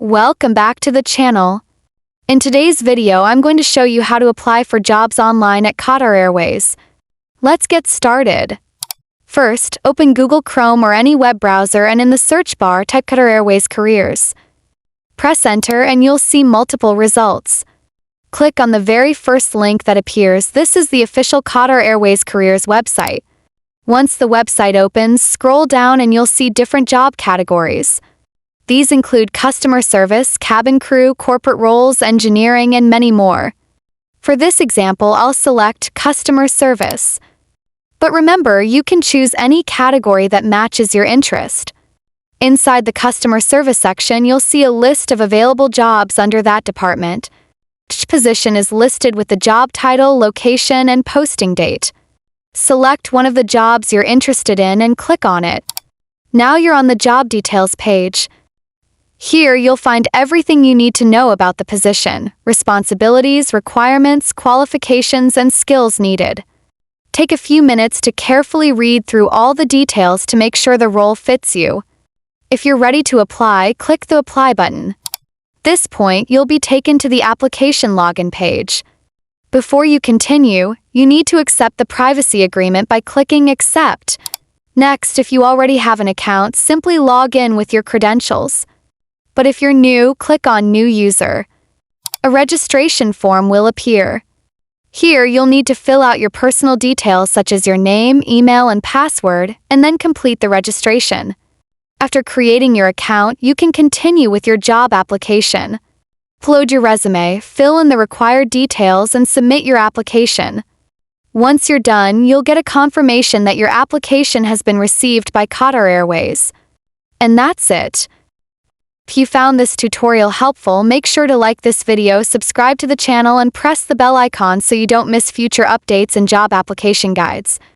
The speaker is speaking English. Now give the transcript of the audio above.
Welcome back to the channel. In today's video, I'm going to show you how to apply for jobs online at Qatar Airways. Let's get started. First, open Google Chrome or any web browser and in the search bar type Qatar Airways Careers. Press enter and you'll see multiple results. Click on the very first link that appears. This is the official Qatar Airways Careers website. Once the website opens, scroll down and you'll see different job categories. These include customer service, cabin crew, corporate roles, engineering, and many more. For this example, I'll select customer service. But remember, you can choose any category that matches your interest. Inside the customer service section, you'll see a list of available jobs under that department. Each position is listed with the job title, location, and posting date. Select one of the jobs you're interested in and click on it. Now you're on the job details page. Here you'll find everything you need to know about the position, responsibilities, requirements, qualifications, and skills needed. Take a few minutes to carefully read through all the details to make sure the role fits you. If you're ready to apply, click the Apply button. At this point, you'll be taken to the application login page. Before you continue, you need to accept the privacy agreement by clicking Accept. Next, if you already have an account, simply log in with your credentials. But if you're new, click on New User. A registration form will appear. Here, you'll need to fill out your personal details such as your name, email, and password, and then complete the registration. After creating your account, you can continue with your job application. Upload your resume, fill in the required details, and submit your application. Once you're done, you'll get a confirmation that your application has been received by Qatar Airways. And that's it. If you found this tutorial helpful, make sure to like this video, subscribe to the channel, and press the bell icon so you don't miss future updates and job application guides.